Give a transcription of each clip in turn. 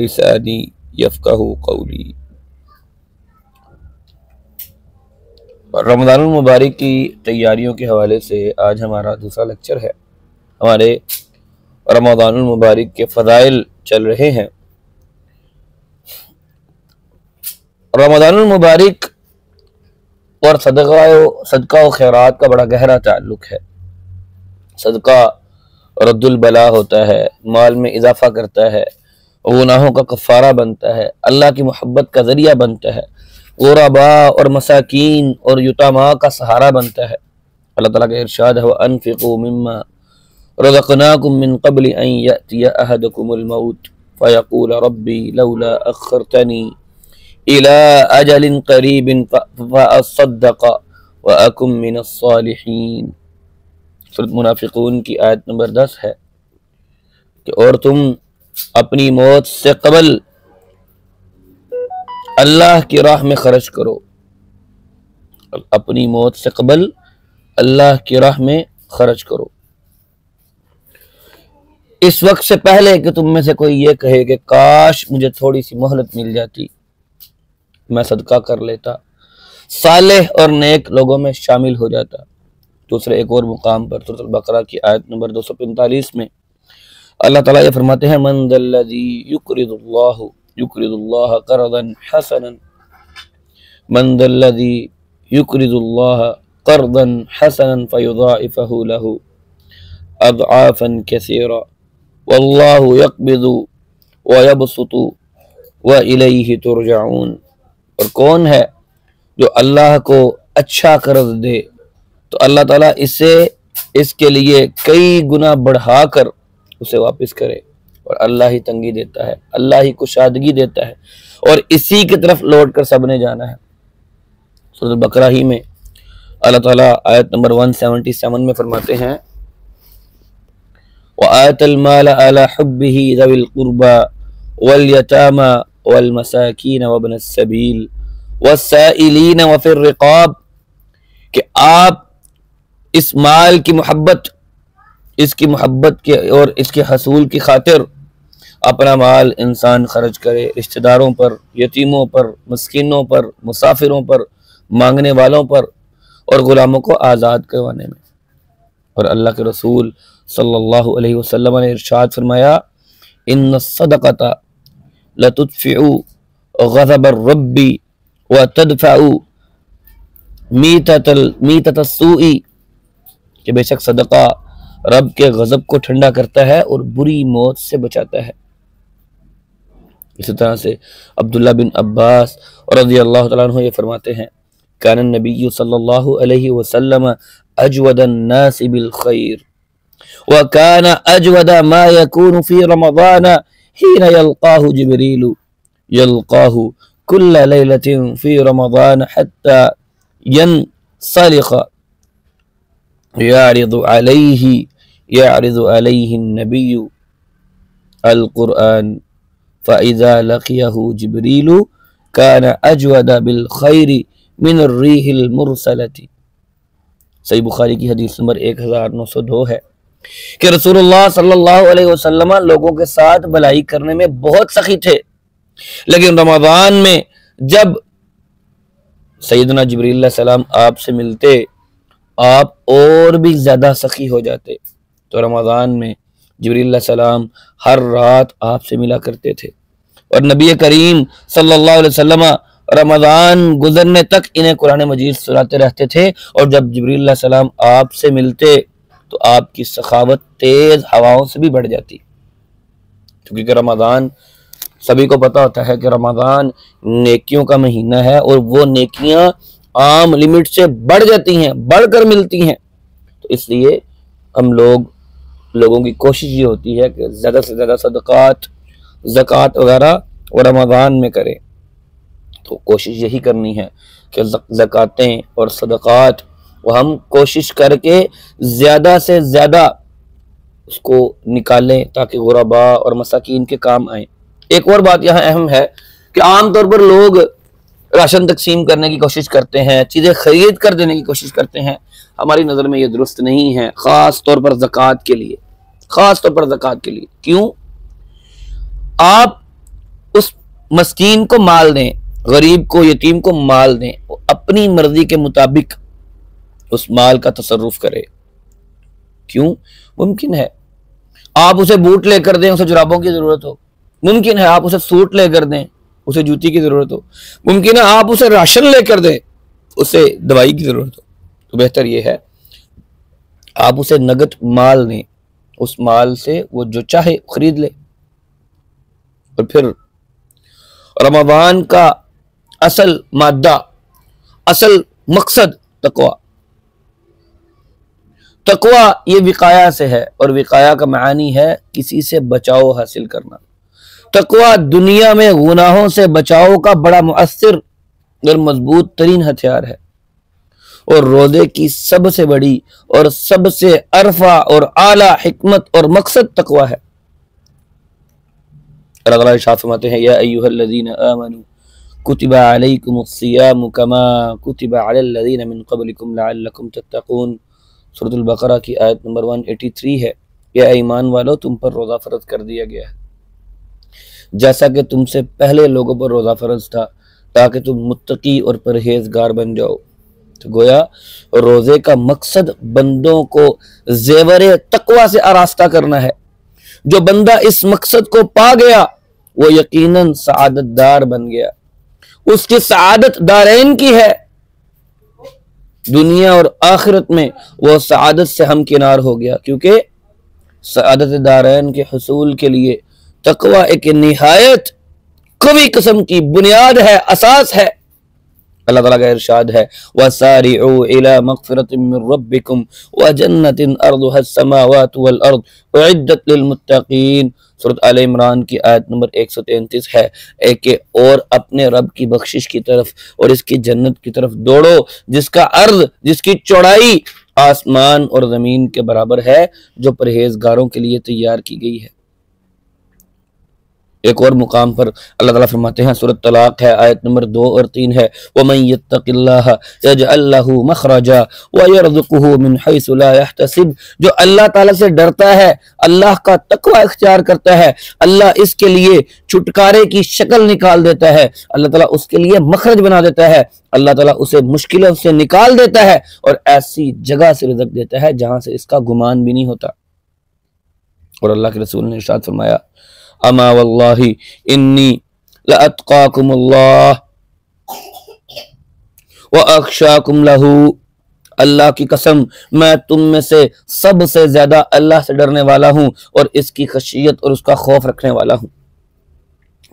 लिसानी यफ़क़हू क़ौली। रमज़ानुल मुबारक की तैयारियों के हवाले से आज हमारा दूसरा लेक्चर है। हमारे रमज़ानुल मुबारक के फ़ज़ाइल चल रहे हैं। रमज़ानुल मुबारक और सदका व खैरात का बड़ा गहरा ताल्लुक़ है। सदका रद्दुल बला होता है, माल में इजाफा करता है, गुनाहों का कफ़ारा बनता है, अल्लाह की मोहब्बत का ज़रिया बनता है, गुरबा और मसाकीन और युतामा का सहारा बनता है। अल्लाह ताला का इरशाद है, वअन्फ़िक़ू मिम्मा रज़क़नाकुम मिन क़ब्लि अन यअतिय अहदकुमुल मौत फ़यक़ूल रब्बी लौला अख़्ख़रतनी इला अजलिन क़रीबिन फ़अस्सद्दक़ व अकुम मिनस सालिहीन। सूरत मुनाफ़िक़ून की आयत नंबर 10 है कि और तुम अपनी मौत से कबल अल्लाह की राह में खर्च करो, अपनी मौत से कबल अल्लाह की राह में खर्च करो। इस वक्त से पहले कि तुम में से कोई ये कहे कि काश मुझे थोड़ी सी मोहलत मिल जाती, मैं सदका कर लेता, सालेह और नेक लोगों में शामिल हो जाता। दूसरे एक और मुकाम पर सूरह अल-बकरा की आयत नंबर 245 में अल्लाह ताला ये फरमाते हैं, मन दल्लज़ी युक़रिदुल्लाह क़र्ज़न हसनन मन दल्लज़ी युक़रिदुल्लाह क़र्ज़न हसनन फ़युज़ाइफ़हु लहु अज़आफ़न कसीरा वल्लाहु यक़बिज़ु व यबसुतु व इलैहि तुरजऊन। और कौन है जो अल्लाह को अच्छा कर्ज दे तो अल्लाह ताला इसके लिए कई गुना बढ़ाकर उसे वापस करे, और अल्लाह ही तंगी देता है, अल्लाह ही कुशादगी देता है, और इसी की तरफ लौट कर सबने जाना है। सूरह बकरा ही में अल्लाह ताला आयत नंबर 177 में फरमाते हैं, व आतल माल अला हुब्बिही ज़विल क़ुरबा वल यतामा वल मसाकीन व इब्नस सबील वस्साइलीन व फिर रिक़ाब, कि आप इस माल की मोहब्बत, इसकी मोहब्बत के और इसके हसूल की खातिर अपना माल इंसान खर्च करे रिश्तेदारों पर, यतीमों पर, मस्कीनों पर, मुसाफिरों पर, मांगने वालों पर और गुलामों को आज़ाद करवाने में। और अल्लाह के रसूल सल्लल्लाहु अलैहि वसल्लम ने इरशाद फरमाया, इन्न सदक़ता लतुत्फ़िउ ग़ज़बर रब्बी व तदफ़उ मीततस्सूई, कि बेशक सदका रब के गजब को ठंडा करता है और बुरी मौत से बचाता है। इसी तरह से अब्दुल्ला बिन अब्बास रज़ियल्लाहु तआला अन्हु ये फरमाते हैं, कान नबी सल्लल्लाहु अलैहि वसल्लम अजवदन नास बिल खैर व कान अजवद मा यकूनु फी रमज़ान हीन यल्क़ाहु जिब्रील यल्क़ाहु कुल्ल लैलतिन फी रमज़ान हत्ता यनसलिख़ यारिदु अलैहि नबिय्यु अल कुरआन फ़इज़ा लक़ियहु जिब्रीलु कान अजवद बिल खैरि मिन अर्रीहिल मुरसलति। सही बुखारी की हदीस नंबर 1902 है कि रसूलुल्लाह सल्लल्लाहु अलैहि वसल्लम लोगों के साथ भलाई करने में बहुत सखी थे, लेकिन रमज़ान में जब सैयदना जिब्रील अलैहिस्सलाम आपसे मिलते आप और भी ज्यादा सखी हो जाते। तो रमज़ान में जिब्रील अलैहिस्सलाम हर रात आपसे मिला करते थे और नबी करीम सल्लल्लाहु अलैहि वसल्लम रमजान गुजरने तक इन्हें कुरान मजीद सुनाते रहते थे, और जब जिब्रील अलैहिस्सलाम आपसे मिलते तो आपकी सखावत तेज हवाओं से भी बढ़ जाती, क्योंकि रमजान सभी को पता होता है कि रमजान नेकियों का महीना है, और वो नेकियां आम लिमिट से बढ़ जाती हैं, बढ़कर मिलती हैं। तो इसलिए हम लोगों की कोशिश ये होती है कि ज़्यादा से ज़्यादा सदक़ात, ज़कात वगैरह और रमज़ान में करें। तो कोशिश यही करनी है कि ज़कातें और सदक़ात वो हम कोशिश करके ज़्यादा से ज़्यादा उसको निकालें ताकि गुरबा और मसाकीन के काम आए। एक और बात यहाँ अहम है कि आम तौर पर लोग राशन तकसीम करने की कोशिश करते हैं, चीज़ें खरीद कर देने की कोशिश करते हैं। हमारी नज़र में ये दुरुस्त नहीं है, ख़ास तौर पर ज़कात के लिए, ख़ास तौर पर ज़कात के लिए। क्यों? आप उस मस्कीन को माल दें, गरीब को, यतीम को माल दें, वो अपनी मर्जी के मुताबिक उस माल का तसर्रुफ करे। क्यों? मुमकिन है आप उसे बूट लेकर दें, उसे जुराबों की जरूरत हो। मुमकिन है आप उसे सूट लेकर दें, उसे जूती की जरूरत हो। मुमकिन है आप उसे राशन लेकर दें, उसे दवाई की जरूरत हो। तो बेहतर यह है आप उसे नगद माल दें, उस माल से वो जो चाहे खरीद ले। और फिर रमज़ान का असल मादा, असल मकसद तकवा। तकवा ये विकाया से है, और विकाया का मानी है किसी से बचाव हासिल करना। तकवा दुनिया में गुनाहों से बचाव का बड़ा मुअस्सिर और मजबूत तरीन हथियार है, और रोजे की सबसे बड़ी और सबसे अरफा और आला हिकमत और मकसद तकवा है। अल्लाह ताला इरशाद फरमाते हैं, या अय्युहल्लज़ीना आमनू कुतिबा अलैकुमुस्सियामु कमा कुतिबा अलल्लज़ीना मिन क़ब्लिकुम लअल्लकुम तत्तक़ून। सूरह बकरा की आयत नंबर 183 है। या ईमान वालों, तुम पर रोज़ा फ़र्ज कर दिया गया है जैसा कि तुमसे पहले लोगों पर रोज़ा फ़र्ज था, ताकि तुम मुत्तकी और परहेजगार बन जाओ। तो गोया रोज़े का मकसद बंदों को ज़ेवर तकवा से आरास्ता करना है। जो बंदा इस मकसद को पा गया वो यकीनन सआदतदार बन गया, उसकी सआदत दारैन की है। दुनिया और आखिरत में वो सआदत से हमकिनार हो गया, क्योंकि सआदत दारैन के हुसूल के लिए तकवा एक निहायत कवी किस्म की बुनियाद है, असास है। अल्लाह ताला का इरशाद है, वसारिउ इला मग़फ़िरतिन मिन रब्बिकुम व जन्नतिन अर्दुहस समावातु वल अर्द उइद्दत लिल मुत्तक़ीन। सूरह आले इमरान की आयत नंबर 133 है। एक और अपने रब की बख्शिश की तरफ और इसकी जन्नत की तरफ दौड़ो, जिसका अर्ज, जिसकी चौड़ाई आसमान और जमीन के बराबर है, जो परहेजगारों के लिए तैयार की गई है। एक और मुकाम पर अल्लाह ताला फरमाते हैं, सूरह तलाक है, आयत नंबर 2 और 3 है, वमन यत्तक़िल्लाह यजअल लहू मखरजा व यरज़ुक़हू मिन हैसु ला यहतसिब। जो अल्लाह ताला से डरता है, अल्लाह का तकवा इख्तियार करता है, अल्लाह इसके लिए छुटकारे की शक्ल निकाल देता है, अल्लाह ताला उसके लिए मखरज बना देता है, अल्लाह ताला उसे मुश्किलों से निकाल देता है और ऐसी जगह से रिज़्क़ देता है जहां से इसका गुमान भी नहीं होता। और अल्लाह के रसूल ने इरशाद फरमाया, अमा वल्लाहि इन्नी लअत्क़ाकुमुल्लाह व अख़शाकुम लहू। अल्लाह की कसम, मैं तुम में से सबसे ज्यादा अल्लाह से डरने वाला हूँ और इसकी खशियत और उसका खौफ रखने वाला हूँ।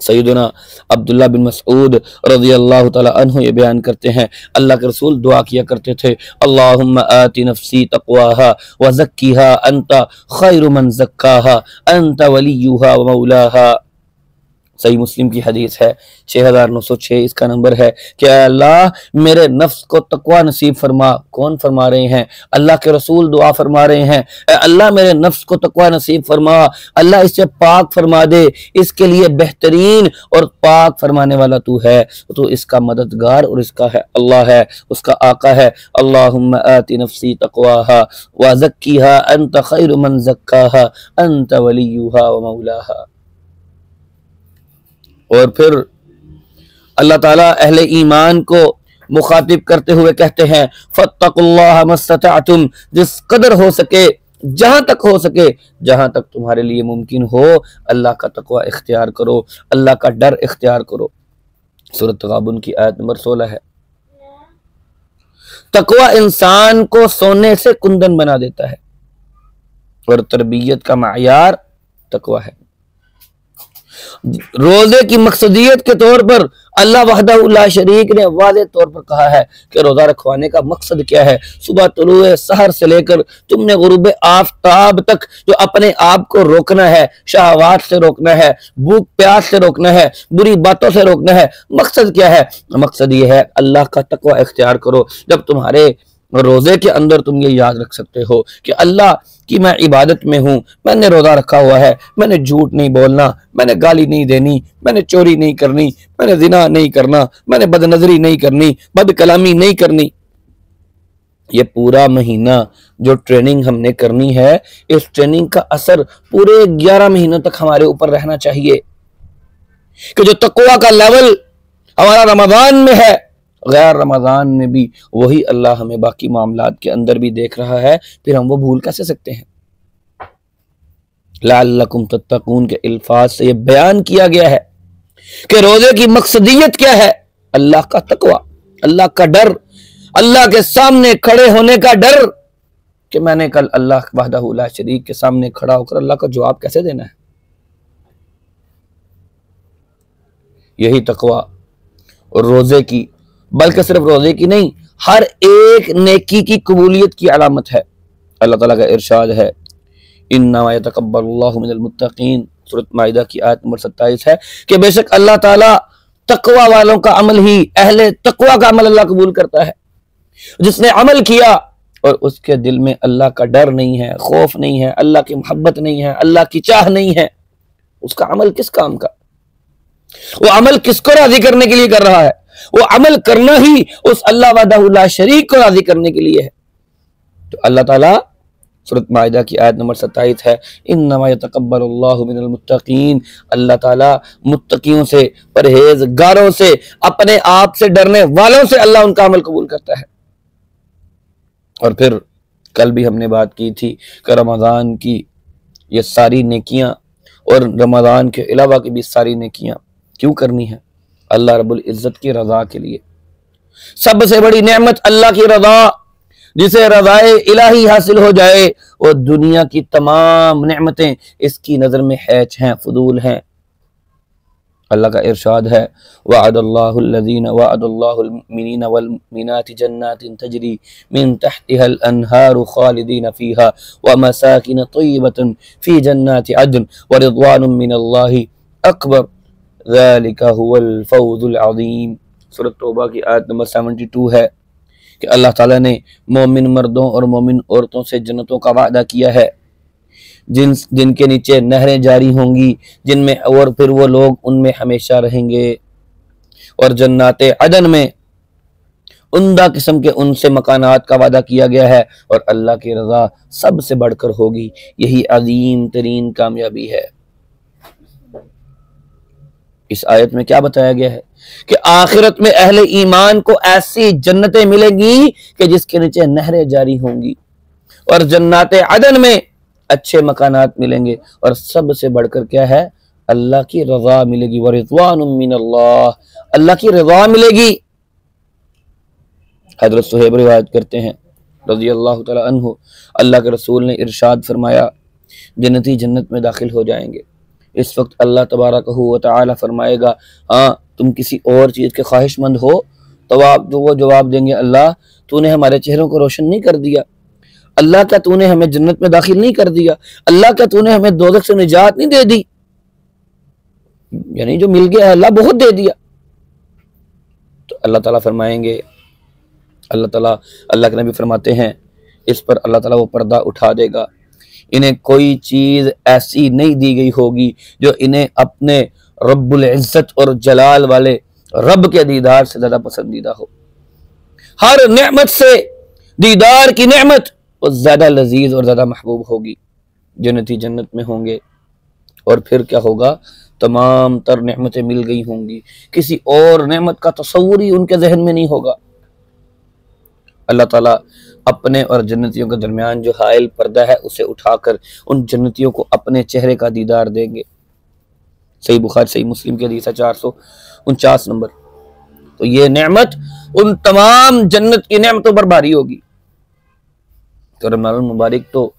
सैयदना अब्दुल्लाह बिन मसऊद रज़ियल्लाहु तआला अन्हु ये बयान करते हैं, अल्लाह के रसूल दुआ किया करते थे, अल्लाहुम्मा आति नफ्सी तक़वाहा व ज़क्किहा अंता खैरु मन ज़क्काहा अंता वलियुहा व मौलाहा। सही मुस्लिम की हदीस है, 6906 इसका नंबर है कि अल्लाह मेरे नफ्स को तकवा नसीब फरमा। कौन फरमा रहे हैं? अल्लाह के रसूल दुआ फरमा रहे हैं, अल्लाह मेरे नफ्स को तकवा नसीब फरमा, अल्लाह इसे पाक फरमा दे, इसके लिए बेहतरीन और पाक फरमाने वाला तू है, तो इसका मददगार और इसका है अल्लाह है, उसका आका है। अल्लाहुम्मा आति नफ्सी तक़वाहा व ज़क्किहा अंत खैरु मन ज़क्काहा अंत वलियुहा व मौलाहा। और फिर अल्लाह ताला अहले ईमान को मुखातिब करते हुए कहते हैं, फत्तकुल्लाह मस्ततअतुम, जिस कदर हो सके, जहां तक हो सके, जहां तक तुम्हारे लिए मुमकिन हो, अल्लाह का तकवा इख्तियार करो, अल्लाह का डर इख्तियार करो। सूरत तगाबुन की आयत नंबर 16 है। तकवा इंसान को सोने से कुंदन बना देता है और तरबियत का मायार तकवा है। रोजे की मकसदियत के तौर पर अल्लाह वहदहू ला शरीक ने वाज़ेह तौर पर कहा है कि रोजा रखवाने का मकसद क्या है। सुबह तुलूए सहर से लेकर तुमने गुरूब आफताब तक जो अपने आप को रोकना है, शहवात से रोकना है, भूख प्यास से रोकना है, बुरी बातों से रोकना है। मकसद क्या है? मकसद ये है अल्लाह का तकवा इख्तियार करो। जब तुम्हारे रोजे के अंदर तुम ये याद रख सकते हो कि अल्लाह की मैं इबादत में हूँ, मैंने रोजा रखा हुआ है, मैंने झूठ नहीं बोलना, मैंने गाली नहीं देनी, मैंने चोरी नहीं करनी, मैंने जिना नहीं करना, मैंने बदनजरी नहीं करनी, बदकलामी नहीं करनी। ये पूरा महीना जो ट्रेनिंग हमने करनी है, इस ट्रेनिंग का असर पूरे 11 महीनों तक हमारे ऊपर रहना चाहिए कि जो तकवा का लेवल हमारा रमजान में है, गैर रमजान में भी वही अल्लाह हमें बाकी मामलात के अंदर भी देख रहा है। फिर हम वो भूल कैसे सकते हैं? लअल्लकुम तत्तकून के अल्फाज से ये बयान किया गया है कि रोजे की मकसदियत क्या है? अल्लाह का तकवा, अल्लाह का डर, अल्लाह के सामने खड़े होने का डर कि मैंने कल अल्लाह वहदहू ला शरीक के सामने खड़ा होकर अल्लाह का जवाब कैसे देना है। यही तकवा और रोजे की, बल्कि सिर्फ रोजे की नहीं, हर एक नेकी की कबूलियत की अलामत है। अल्लाह ताला का इरशाद है, इन्नमा यतक़ब्बलुल्लाहु मिनल मुत्तक़ीन, सूरत माइदा की आयत नंबर 27 है कि बेशक अल्लाह ताला तकवा वालों का अमल ही, अहले तकवा का अमल अल्लाह कबूल करता है। जिसने अमल किया और उसके दिल में अल्लाह का डर नहीं है, खौफ नहीं है, अल्लाह की मोहब्बत नहीं है, अल्लाह की चाह नहीं है, उसका अमल किस काम का? वो अमल किसको राजी करने के लिए कर रहा है? वो अमल करना ही उस अल्लाह वहदहू ला शरीक को राजी करने के लिए है। तो अल्लाह ताला सूरत माइदा की आयत नंबर 27 है, इन्नमा यतक़ब्बलुल्लाहु मिनल मुत्तक़ीन, अल्लाह ताला मुत्तकियों से, परहेजगारों से, अपने आप से डरने वालों से अल्लाह उनका अमल कबूल करता है। और फिर कल भी हमने बात की थी कि रमज़ान की ये सारी नेकियां और रमज़ान के अलावा की भी सारी नेकियां क्यों करनी है? अल्लाह रब्बुल इज्जत की रजा के लिए। सबसे बड़ी नेमत अल्लाह की रजा, जिसे रज़ाए इलाही हासिल हो जाए और दुनिया की तमाम नेमतें इसकी नजर में हैच हैं, फजूल हैं। अल्लाह का इरशाद है, वअदल्लाहुल्लज़ीना वअदल्लाहुल मुमिनीना वल मुमिनाति जन्नातिन तजरी मिन तहतिहल अनहारु खालिदीन फीहा व मसाकिन तय्यबतन फी जन्नाति अदन व रिज़वानुम मिनल्लाहि अकबर ज़ालिका हुवल फौज़ुल अज़ीम। सूरत तौबा की आयत नंबर 72 है कि अल्लाह ताला ने मोमिन मर्दों और मोमिन औरतों से जन्नतों का वादा किया है, जिनके नीचे नहरें जारी होंगी, जिनमें और फिर वो लोग उनमें हमेशा रहेंगे। और जन्नाते अदन में उम्दा किस्म के उनसे मकानात का वादा किया गया है और अल्लाह की रजा सबसे बढ़कर होगी। यही अजीम तरीन कामयाबी है। इस आयत में क्या बताया गया है कि आखिरत में अहले ईमान को ऐसी जन्नतें मिलेंगी कि जिसके नीचे नहरें जारी होंगी और जन्नाते अदन में अच्छे मकानात मिलेंगे और सबसे बढ़कर क्या है? अल्लाह की रजा मिलेगी। व रिज़वानुम मिनल्लाह, अल्लाह की रजा मिलेगी। हज़रत सुहैब रिवायत करते हैं रज़ियल्लाहु तआला अन्हु, अल्लाह के रसूल ने इरशाद फरमाया, जन्नती जन्नत में दाखिल हो जाएंगे। इस वक्त अल्लाह तबारकहू व तआला फरमाएगा, हाँ तुम किसी और चीज़ के ख्वाहिशमंद हो? तो वो जवाब देंगे, अल्लाह तूने हमारे चेहरों को रोशन नहीं कर दिया? अल्लाह क्या तूने हमें जन्नत में दाखिल नहीं कर दिया? अल्लाह क्या तूने हमें दोज़ख से निजात नहीं दे दी? यानी जो मिल गया है अल्लाह बहुत दे दिया। तो अल्लाह ताला फरमाएंगे, अल्लाह के नबी फरमाते हैं, इस पर अल्लाह ताला वो पर्दा उठा देगा। इन्हें कोई चीज ऐसी नहीं दी गई होगी जो इन्हें अपने रब्बुल इज्जत और जलाल वाले रब के दीदार से ज्यादा पसंदीदा हो। हर नेमत से दीदार की नेमत वो ज्यादा लजीज और ज्यादा महबूब होगी। जन्नती जन्नत में होंगे और फिर क्या होगा? तमाम तर नेमतें मिल गई होंगी, किसी और नेमत का तस्वुर ही उनके जहन में नहीं होगा। अल्लाह ताला अपने और जन्नतियों के दरमियान जो हाइल पर्दा है उसे उठाकर उन जन्नतियों को अपने चेहरे का दीदार देंगे। सही बुखारी सही मुस्लिम की हदीस है 449 नंबर। तो ये नेमत उन तमाम जन्नत की नेमतों पर भारी होगी। तो रमज़ानुल मुबारक तो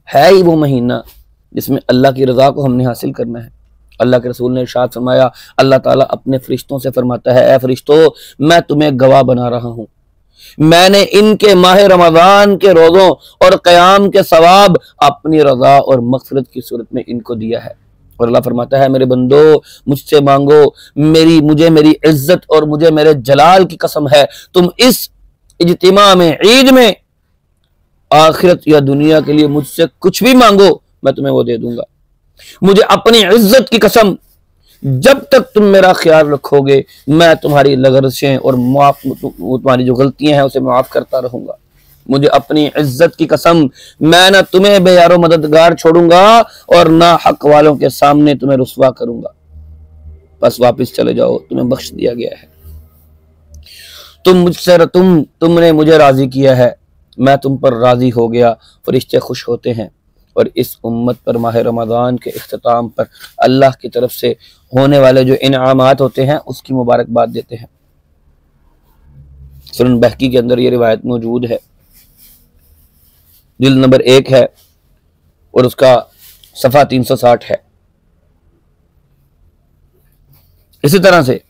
है ही वो महीना जिसमें अल्लाह की रज़ा को हमने हासिल करना है। अल्लाह के रसूल ने इरशाद फरमाया, अल्लाह ताला अपने फरिश्तों से फरमाता है, ऐ फरिश्तों मैं तुम्हें गवाह बना रहा हूँ, मैंने इनके माह रमज़ान के रोज़ों और क़याम के सवाब अपनी रज़ा और मग़फ़िरत की सूरत में इनको दिया है। और अल्लाह फरमाता है, मेरे बंदो मुझसे मांगो, मुझे मेरी इज्जत और मुझे मेरे जलाल की कसम है, तुम इस इज्तिमा में, ईद में, आखिरत या दुनिया के लिए मुझसे कुछ भी मांगो मैं तुम्हें वो दे दूंगा। मुझे अपनी इज्जत की कसम, जब तक तुम मेरा ख्याल रखोगे मैं तुम्हारी लग़ज़शें और तुम्हारी जो गलतियां हैं उसे माफ करता रहूंगा। मुझे अपनी इज्जत की कसम, मैं ना तुम्हें बेयारो मददगार छोड़ूंगा और ना हक वालों के सामने तुम्हें रुस्वा करूंगा। बस वापस चले जाओ, तुम्हें बख्श दिया गया है। तुमने मुझे राजी किया है, मैं तुम पर राजी हो गया। फरिश्ते खुश होते हैं और इस उम्मत पर माह रमज़ान के इख्तिताम पर अल्लाह की तरफ से होने वाले जो इनामात होते हैं उसकी मुबारकबाद देते हैं। सुनन बहकी के अंदर ये रिवायत मौजूद है, जिल्द नंबर 1 है और उसका सफ़ा 360 है। इसी तरह से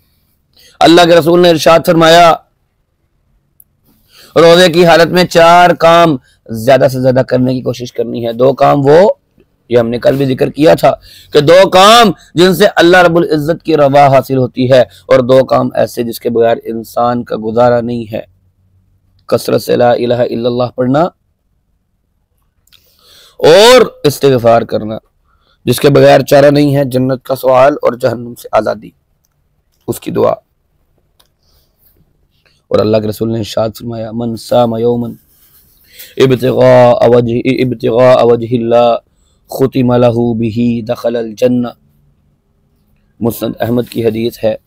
अल्लाह के रसूल ने इरशाद फरमाया, रोजे की हालत में 4 काम ज्यादा से ज्यादा करने की कोशिश करनी है। 2 काम वो, ये हमने कल भी जिक्र किया था कि 2 काम जिनसे अल्लाह रब्बुल इज्जत की रज़ा हासिल होती है और 2 काम ऐसे जिसके बगैर इंसान का गुजारा नहीं है। कसरत से ला इलाहा इल्लल्लाह पढ़ना और इस्तिग़फ़ार करना, जिसके बगैर चारा नहीं है जन्नत का सवाल और जहन्नुम से आज़ादी, उसकी दुआ। और अल्लाह के रसूल ने इरशाद फरमाया, मन साम यौमन इब्तिग़ा वजहिल्लाह खुतिम लहू बिही दखलल जन्नह। मुस्नद अहमद की हदीस है,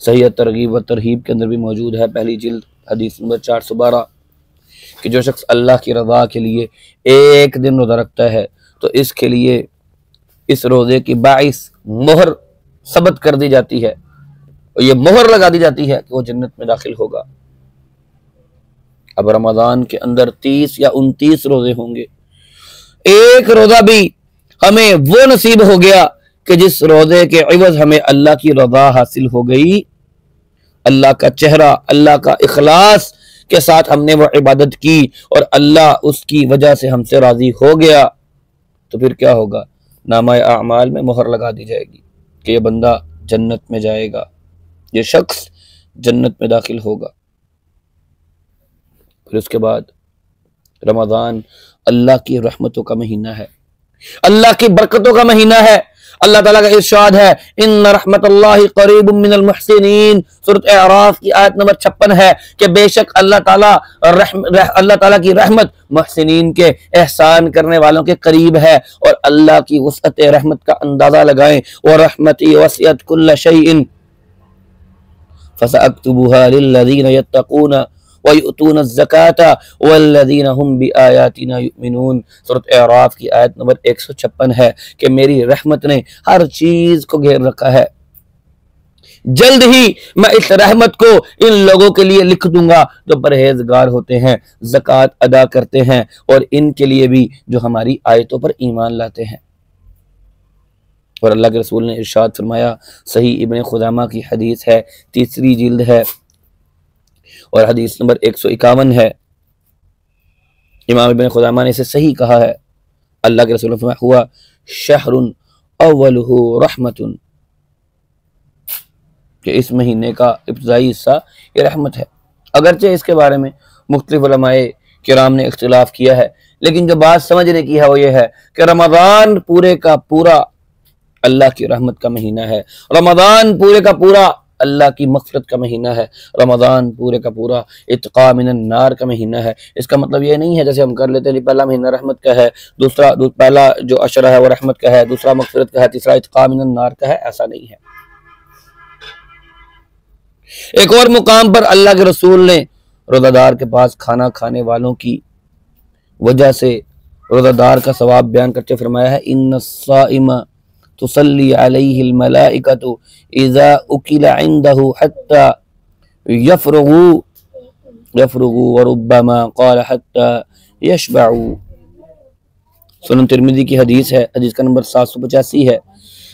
सही तरगीब व तरहीब के अंदर भी मौजूद है, पहली जिल्द हदीस नंबर 412, कि जो शख्स अल्लाह की रज़ा के लिए एक दिन रोज़ा रखता है तो इसके लिए इस रोज़े की बाइस मोहर सबत कर दी जाती है और ये मोहर लगा दी जाती है कि वो जन्नत में दाखिल होगा। अब रमज़ान के अंदर 30 या 29 रोजे होंगे, एक रोजा भी हमें वो नसीब हो गया कि जिस रोजे के इवज हमें अल्लाह की रज़ा हासिल हो गई, अल्लाह का चेहरा, अल्लाह का इखलास के साथ हमने वो इबादत की और अल्लाह उसकी वजह से हमसे राजी हो गया, तो फिर क्या होगा? नामाए आमाल में मोहर लगा दी जाएगी कि ये बंदा जन्नत में जाएगा, ये शख्स जन्नत में दाखिल होगा। फिर उसके बाद रमज़ान अल्लाह की रहमतों का महीना है, अल्लाह की बरकतों का महीना है। अल्लाह ताला का इरशाद है, इन्ना रहमतुल्लाहि करीबुम मिनल मुहसिनीन। सूरत अराफ की आयत नंबर 56 है कि बेशक अल्लाह ताला की रहमत मुहसिनीन के, एहसान करने वालों के करीब है। और अल्लाह की वसअत रहमत का अंदाजा लगाएं, व रहमती वसिअत कुल्ल शैइन फसअक्तुबुहा लिल्लज़ीना यत्तक़ूना व युतूना ज़काता वल्लज़ीना हुम बिआयातिना युमिनून। सूरत अराफ की आयत नंबर 156 है कि मेरी रहमत ने हर चीज को घेर रखा है, जल्द ही मैं इस रहमत को इन लोगों के लिए लिख दूंगा जो परहेजगार होते हैं, ज़कात अदा करते हैं और इनके लिए भी जो हमारी आयतों पर ईमान लाते हैं। और अल्लाह के रसूल ने इरशाद फरमाया, सही इब्ने खुज़ामा की हदीस है, 3री जिल्द है और हदीस नंबर 151 है। इमाम इब्ने खुज़ामा ने इसे सही कहा है। अल्लाह के रसूल ने फरमाया, हुआ शहरुन अव्वलुहु रहमतुन, कि इस महीने का इब्तिदाई हिस्सा ये रहमत है। अगरचे इसके बारे में मुख्तलिफ उलमाए किराम ने इख्तिलाफ किया है, लेकिन जो बात समझने की है वो ये है कि रमज़ान पूरे का पूरा अल्लाह की रहमत का महीना है, रमज़ान पूरे का पूरा अल्लाह की मग़फ़िरत का महीना है, रमज़ान पूरे का पूरा इत्क़ा मिनन नार का महीना है। इसका मतलब ये नहीं है जैसे हम कर लेते हैं, पहला महीना रहमत का है, पहला जो अशरा है वो रहमत का है, दूसरा मग़फ़िरत का है, तीसरा इत्क़ा मिनन नार का है, ऐसा नहीं है। एक और मुकाम पर अल्लाह के रसूल ने रोज़ादार के पास खाना खाने वालों की वजह से रोज़ादार का सवाब बयान करते फरमाया है, इन्नस्साइमा तुसल्ली अलैहिल मलाइकतु इज़ा उकिला इंदहु हत्ता यफरुगु यफरुगु व रुब्बमा क़ाल हत्ता यशबअू। सुनन तिर्मिज़ी की हदीस है, हदीस का नंबर 785 है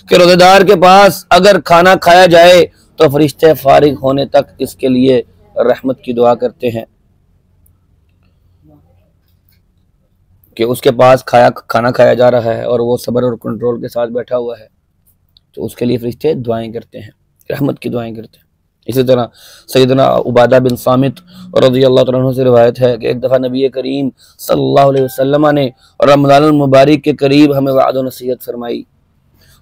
कि रोजेदार के पास अगर खाना खाया जाए तो फरिश्ते फारिग होने तक इसके लिए रहमत की दुआ करते हैं कि उसके पास खाना खाया जा रहा है और वो सब्र और कंट्रोल के साथ बैठा हुआ है, तो उसके लिए फरिश्ते दुआएं करते हैं, रहमत की दुआएं करते हैं। इसी तरह सैयदना उबादा बिन सामित रज़ियल्लाहु तआला अन्हु से रिवायत है कि एक दफ़ा नबी करीम सल्लल्लाहु अलैहि वसल्लम ने रमज़ानुल मुबारक के करीब हमें वाद और नसीहत फरमाई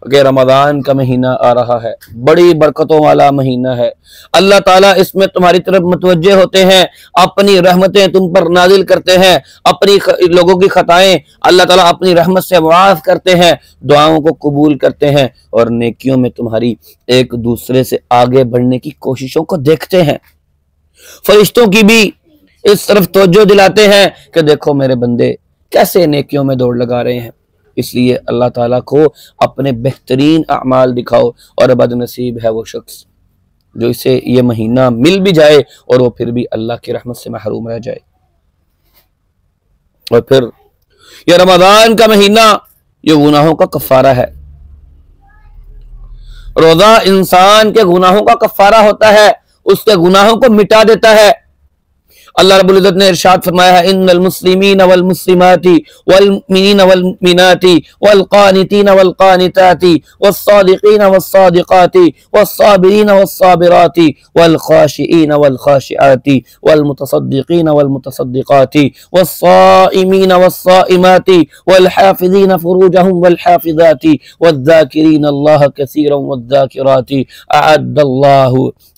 कि रमज़ान का महीना आ रहा है, बड़ी बरकतों वाला महीना है, अल्लाह ताला इसमें तुम्हारी तरफ मुतवज्जे होते हैं, अपनी रहमतें तुम पर नाजिल करते हैं, अपनी लोगों की खताएं अल्लाह ताला अपनी रहमत से माफ करते हैं, दुआओं को कबूल करते हैं और नेकियों में तुम्हारी एक दूसरे से आगे बढ़ने की कोशिशों को देखते हैं। फरिश्तों की भी इस तरफ तवज्जो दिलाते हैं कि देखो मेरे बंदे कैसे नेकियों में दौड़ लगा रहे हैं, इसलिए अल्लाह ताला को अपने बेहतरीन अमाल दिखाओ। और बदनसीब है वो शख्स जो इसे ये महीना मिल भी जाए और वो फिर भी अल्लाह की रहमत से महरूम रह जाए। और फिर ये रमजान का महीना ये गुनाहों का कफारा है। रोजा इंसान के गुनाहों का कफारा होता है, उसके गुनाहों को मिटा देता है। अल्लाह रब्बुल इज्जत ने इरशाद फरमाया है, इन्नल मुस्लिमीन वल मुस्लिमाती वल मुमिनीन वल मुमिनाती वल कानितीन वल कानिताती वस सादिकीन वस सादिकाती वस साबिरीन वस साबिराती वल खाशिईन वल खाशिआती वल मुतसद्दिकीन वल मुतसद्दिकाती वस साइमीन वस साइमाती वल हाफिज़ीन फुरूजहुम वल हाफिज़ाती वज़्ज़ाकिरीन अल्लाह कसीरन वज़्ज़ाकिराती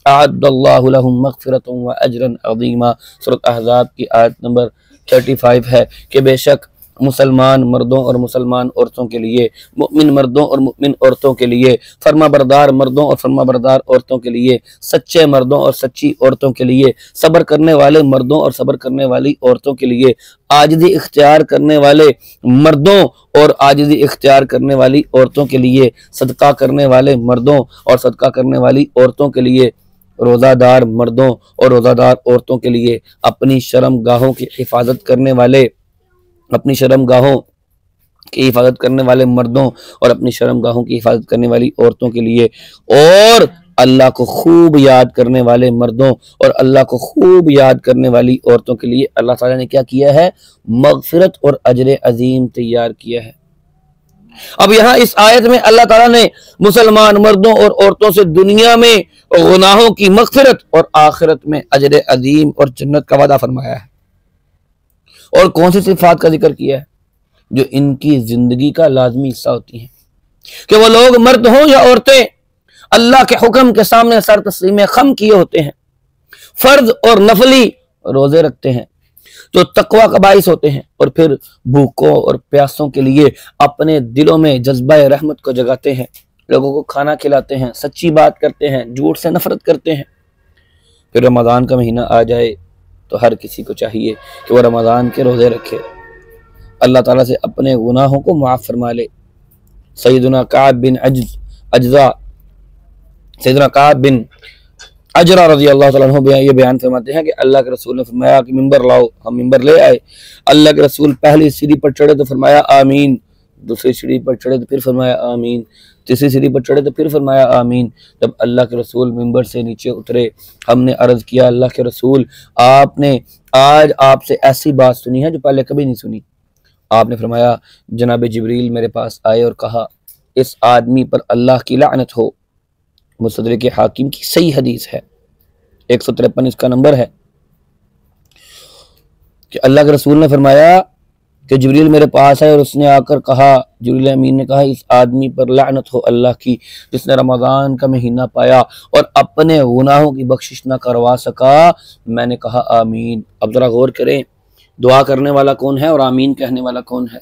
अअद्दल्लाहु लहुम मग़फ़िरतन व अजरन अज़ीमा। सूरत अहज़ाब की आयत नंबर 35 है कि बेशक मुसलमान मर्दों और मुसलमान औरतों के लिए, मुमिन मर्दों और मुमिन औरतों के लिए, फर्माबरदार मर्दों और फर्माबरदार औरतों के लिए, सच्चे मर्दों और सच्ची औरतों के लिए, सब्र करने वाले मर्दों और सब्र करने वाली औरतों के लिए, आजिज़ी इख्तियार करने वाले मर्दों और आजिज़ी इख्तियार करने वाली औरतों के लिए, सदका करने वाले मर्दों और सदका करने वाली औरतों के लिए, रोज़ादार मर्दों और रोज़ादार औरतों के लिए, अपनी शर्मगाहों की हिफाजत करने वाले, अपनी शर्मगाहों की हिफाजत करने वाले मर्दों और अपनी शर्मगाहों की हिफाजत करने वाली औरतों के लिए, और अल्लाह को खूब याद करने वाले मर्दों और अल्लाह को खूब याद करने वाली औरतों के लिए अल्लाह ताला ने क्या किया है? मग़फ़िरत और अजर अजीम तैयार किया है। अब यहाँ इस आयत में अल्लाह ताला ने मुसलमान मर्दों और औरतों से दुनिया में गुनाहों की मग़फ़िरत और आखिरत में अजर अजीम और जन्नत का वादा फरमाया है। और कौन सी सिफात का जिक्र किया है जो इनकी जिंदगी का लाजमी हिस्सा होती है कि वो लोग मर्द हों या औरतें अल्लाह के हुक्म के सामने सर तस्लीम खम किए होते हैं, फर्ज और नफली रोजे रखते हैं जो तकवा का बाइस होते हैं, और फिर भूखों और प्यासों के लिए अपने दिलों में जज्बा रहमत को जगाते हैं, लोगों को खाना खिलाते हैं, सच्ची बात करते हैं, झूठ से नफरत करते हैं। फिर रमज़ान का महीना आ जाए तो हर किसी को चाहिए कि वह रमज़ान के रोज़े रखे, अल्लाह ताला से अपने गुनाहों को माफ़ फरमा ले। सैयदना काब बिन अजरा रज़ी अल्लाह तआला अन्हु ये बयान फरमाते हैं कि अल्लाह के रसूल ने फरमाया कि मिंबर लाओ, हम मिंबर ले आए। अल्लाह के रसूल पहली सीढ़ी पर चढ़े तो फरमाया आमीन, दूसरी सीढ़ी पर चढ़े तो फिर फरमाया आमीन, तीसरी सीढ़ी पर चढ़े तो फिर फरमाया आमीन। जब अल्लाह के रसूल मिंबर से नीचे उतरे, हमने अर्ज़ किया अल्लाह के रसूल आपने आज आपसे ऐसी बात सुनी है जो पहले कभी नहीं सुनी। आपने फरमाया जनाब जिब्रील मेरे पास आए और कहा इस आदमी पर अल्लाह की लानत हो। मुस्तदरक हाकिम की सही हदीस है, 153 इसका नंबर है कि अल्लाह के रसूल ने फरमाया कि जिब्रील मेरे पास है और उसने आकर कहा, जिब्रील अमीन ने कहा इस आदमी पर लानत हो अल्लाह की जिसने रमज़ान का महीना पाया और अपने गुनाहों की बख्शिश ना करवा सका। मैंने कहा आमीन। अब जरा गौर करें, दुआ करने वाला कौन है और आमीन कहने वाला कौन है?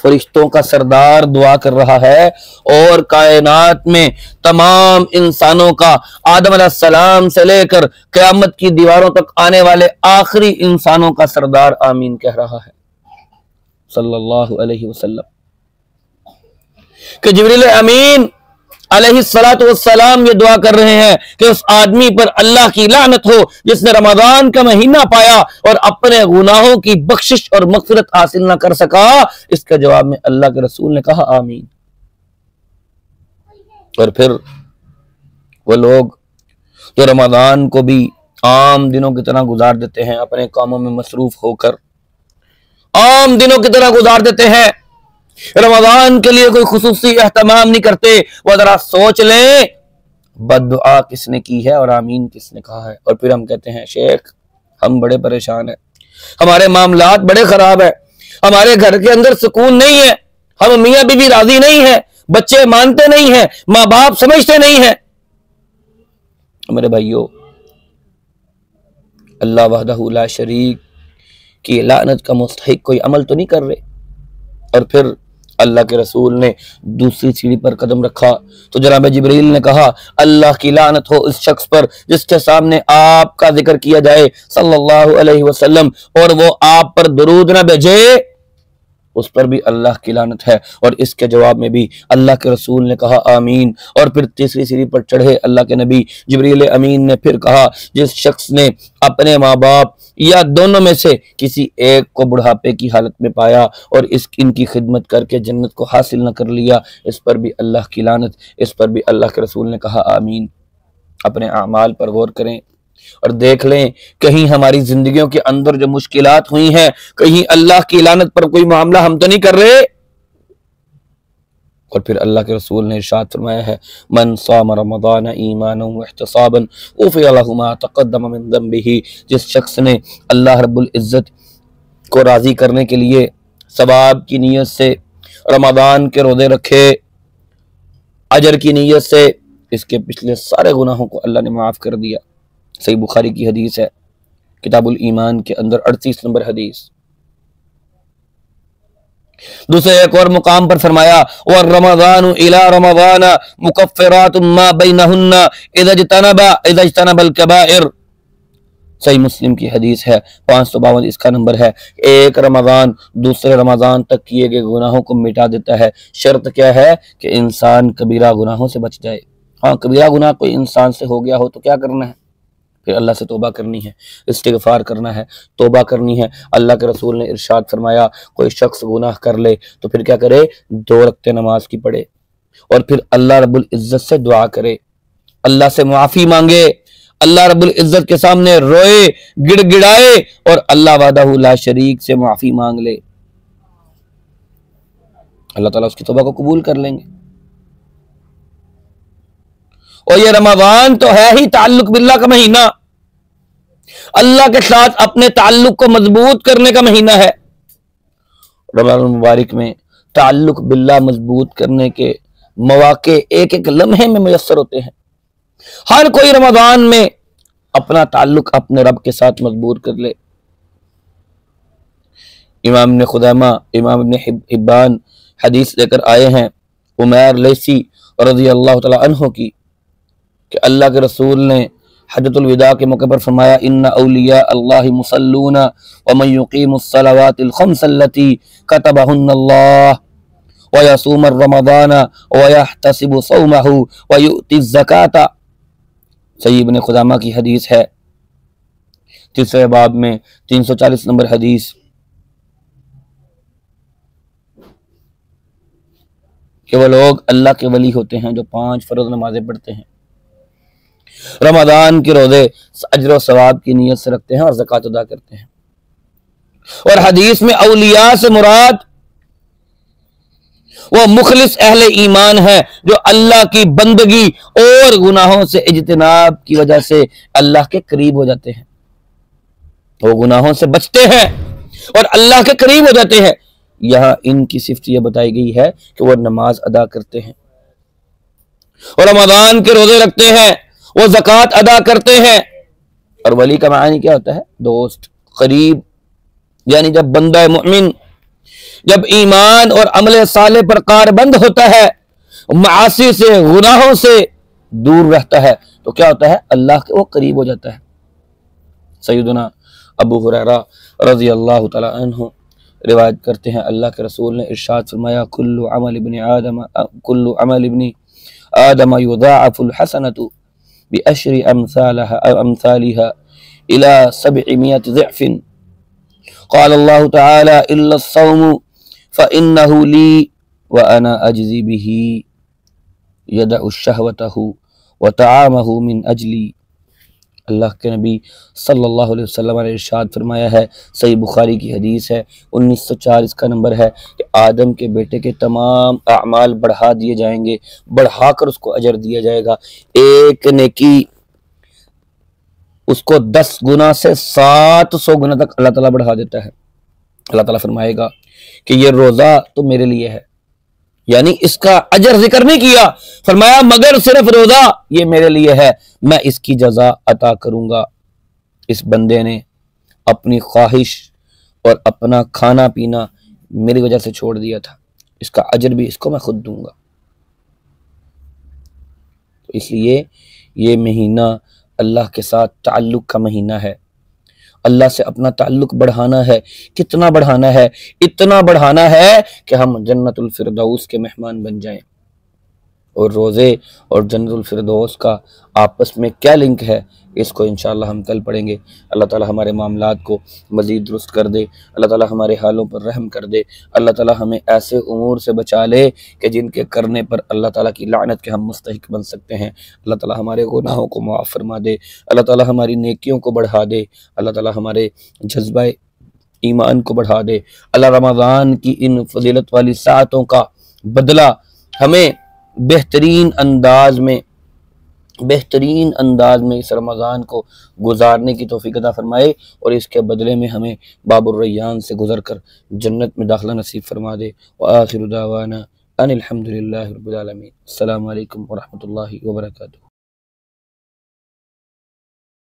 फरिश्तों का सरदार दुआ कर रहा है और कायनात में तमाम इंसानों का आदम अलैहिस्सलाम से लेकर क़यामत की दीवारों तक आने वाले आखिरी इंसानों का सरदार आमीन कह रहा है सल्लल्लाहु अलैहि वसल्लम कि जिब्रील अमीन अलैहिस्सलातु वस्सलाम ये दुआ कर रहे हैं कि उस आदमी पर अल्लाह की लानत हो जिसने रमजान का महीना पाया और अपने गुनाहों की बख्शिश और मग़फ़िरत हासिल ना कर सका। इसके जवाब में अल्लाह के रसूल ने कहा आमीन। और फिर वो लोग जो रमजान को भी आम दिनों की तरह गुजार देते हैं, अपने कामों में मसरूफ होकर आम दिनों की तरह गुजार देते हैं, रमजान के लिए कोई खुसूसी एहतमाम नहीं करते, वो जरा सोच लें बद्दुआ किसने की है और आमीन किसने कहा है। और फिर हम कहते हैं शेख हम बड़े परेशान हैं, हमारे मामलात बड़े खराब है, हमारे घर के अंदर सुकून नहीं है, हम मियाँ बीवी राजी नहीं है, बच्चे मानते नहीं है, माँ बाप समझते नहीं है। मेरे भाइयों, अल्लाह वहदहू ला शरीक की लानत का मुस्तहिक कोई अमल तो नहीं कर रहे। और फिर अल्लाह के रसूल ने दूसरी सीढ़ी पर कदम रखा तो जनाब जिब्रील ने कहा अल्लाह की लानत हो उस शख्स पर जिसके सामने आपका जिक्र किया जाए सल्लल्लाहु अलैहि वसल्लम और वो आप पर दुरूद ना भेजे, उस पर भी अल्लाह की लानत है। और इसके जवाब में भी अल्लाह के रसूल ने कहा आमीन। और फिर तीसरी सीढ़ी पर चढ़े अल्लाह के नबी जिब्रील अमीन ने फिर कहा जिस शख्स ने अपने माँ बाप या दोनों में से किसी एक को बुढ़ापे की हालत में पाया और इनकी खिदमत करके जन्नत को हासिल न कर लिया, इस पर भी अल्लाह की लानत। इस पर भी अल्लाह के रसूल ने कहा आमीन। अपने अमाल पर गौर करें और देख लें कहीं हमारी जिंदगियों के अंदर जो मुश्किलात हुई हैं, कहीं अल्लाह की लानत पर कोई मामला हम तो नहीं कर रहे। और फिर अल्लाह के रसूल ने इरशाद फरमाया है मन साम रमज़ान ईमानन व इहतिसाबन ग़ुफ़िर लहु मा तक़द्दम मिन ज़ंबिही। जिस शख्स ने अल्लाह रब्बुल इज़्ज़त को राज़ी करने के लिए सवाब की नीयत से रमज़ान के रोज़े रखे, अजर की नीयत से, इसके पिछले सारे गुनाहों को अल्लाह ने माफ़ कर दिया। सही बुखारी की हदीस है, किताबुल ईमान के अंदर 38 नंबर हदीस। दूसरे एक और मुकाम पर फरमाया व रमज़ानु इला रमज़ान मुकफ़्फ़िरातुम मा बैनहुन्ना इज़ा इज्तनबल कबाइर। सही मुस्लिम की हदीस है, 552 इसका नंबर है। एक रमज़ान दूसरे रमज़ान तक किए गए गुनाहों को मिटा देता है। शर्त क्या है कि इंसान कबीरा गुनाहों से बच जाए। हाँ, कबीरा गुनाह कोई इंसान से हो गया हो तो क्या करना है, फिर अल्लाह से तौबा करनी है, इस्तिग़फ़ार करना है, तौबा करनी है। अल्लाह के रसूल ने इरशाद फरमाया कोई शख्स गुनाह कर ले तो फिर क्या करे, 2 रकात नमाज की पढ़े और फिर अल्लाह रब्बुल इज़्ज़त से दुआ करे, अल्लाह से मुआफ़ी मांगे, अल्लाह रब्बुल इज़्ज़त के सामने रोए, गिड़गिड़ाए और अल्लाह वहदहू ला शरीक से मुआफ़ी मांग ले। अल्लाह ताला उसकी तौबा को कबूल कर लेंगे। और ये रमज़ान तो है ही ताल्लुक बिल्लाह का महीना, अल्लाह के साथ अपने ताल्लुक को मजबूत करने का महीना है। रमज़ान मुबारक में ताल्लुक बिल्लाह मजबूत करने के मौके एक एक लम्हे में मुयस्सर होते हैं। हर कोई रमज़ान में अपना ताल्लुक अपने रब के साथ मजबूत कर ले। इमाम इब्न खुज़ैमा, इमाम इब्न हिब्बान हदीस लेकर आए हैं उमैर लैसी रज़ियल्लाहु तआला अन्हु की कि अल्लाह के रसूल ने हज्जतुल विदा के मौके पर फरमाया इन्ना औलिया अल्लाह मुसल्लूना व मन युकीमुस सलावातिल खम्स अल्लती कतबहुन्नल्लाह व यसूम रमज़ान व यहतसिबु सौमहु व यु'तिज़ ज़काता। सही इब्न खुज़ैमा की हदीस है, तीसरे बाब में 340 नंबर हदीस कि वो लोग अल्लाह के वली होते हैं जो 5 फर्ज नमाजें पढ़ते हैं, रमज़ान के रोजे अजर और सवाब की नीयत से रखते हैं और ज़कात अदा करते हैं। और हदीस में औलिया से मुराद वो मुखलिस अहले ईमान है जो अल्लाह की बंदगी और गुनाहों से इज्तिनाब की वजह से अल्लाह के करीब हो जाते हैं। वो गुनाहों से बचते हैं और अल्लाह के करीब हो जाते हैं। यहां इनकी सिफ़त यह बताई गई है कि वो नमाज अदा करते हैं और रमज़ान के रोजे रखते हैं, वो ज़कात अदा करते हैं। और वली का मानी क्या होता है, दोस्त, करीब। यानी जब बंदा मुमिन जब ईमान और अमल साले पर कारबंद होता है, मासी से गुनाहों से दूर रहता है, तो क्या होता है, अल्लाह के वो करीब हो जाता है। सैयदना अबू हुरैरा रज़ियल्लाहु तआला अन्हु रिवायत करते हैं अल्लाह के रसूल ने इरशाद फरमाया कुल्लु अमल इब्न आदम युदाअफुल हसनतु बिअशरि अम्सालिहा इला 700 ज़िअफ़िन क़ाल अल्लाहु तआला इल्ला अस्सौमु फ़इन्नहु ली व अना अज्ज़ी बिही यदअु शहवतहु व तआमहु मिन अजली। अल्लाह के नबी सल्लल्लाहु अलैहि वसल्लम ने इरशाद फरमाया है, सही बुखारी की हदीस है, 1904 इसका नंबर है, कि आदम के बेटे के तमाम अमाल बढ़ा दिए जाएंगे, बढ़ाकर उसको अजर दिया जाएगा। एक नेकी उसको 10 गुना से 700 गुना तक अल्लाह ताला बढ़ा देता है। अल्लाह ताला फरमाएगा कि ये रोजा तो मेरे लिए है, यानी इसका अजर जिक्र नहीं किया, फरमाया मगर सिर्फ रोजा ये मेरे लिए है, मैं इसकी जजा अता करूंगा। इस बंदे ने अपनी ख्वाहिश और अपना खाना पीना मेरी वजह से छोड़ दिया था, इसका अजर भी इसको मैं खुद दूंगा। तो इसलिए ये महीना अल्लाह के साथ ताल्लुक का महीना है, अल्लाह से अपना ताल्लुक बढ़ाना है। कितना बढ़ाना है? इतना बढ़ाना है कि हम जन्नतुल फिरदौस के मेहमान बन जाएं। और रोज़े और जन्नतुल फिरदौस का आपस में क्या लिंक है, इसको इंशाअल्लाह हम कल पढ़ेंगे। अल्लाह ताला हमारे मामलात को मज़ीद दुरुस्त कर दे, अल्लाह ताला हमारे हालों पर रहम कर दे, अल्लाह ताला हमें ऐसे उमूर से बचा ले कि जिनके करने पर अल्लाह ताला की लानत के हम मुस्तहिक बन सकते हैं। अल्लाह ताला हमारे गुनाहों को माफ़ फरमा दे, अल्लाह ताला हमारी नेकियों को बढ़ा दे, अल्लाह ताला हमारे जज्बा ईमान को बढ़ा दे। अल्लाह रमज़ान की इन फजीलत वाली सातों का बदला हमें बेहतरीन अंदाज में इस रमज़ान को गुजारने की तौफीक अता फरमाए, और इसके बदले में हमें बाबुर रैयान से गुजर कर जन्नत में दाखिला नसीब फरमा दे। व आखिरु दावाना अनिल हम्दुलिल्लाहि रब्बिल आलमीन। अस्सलामु अलैकुम व रहमतुल्लाहि व बरकातुहू।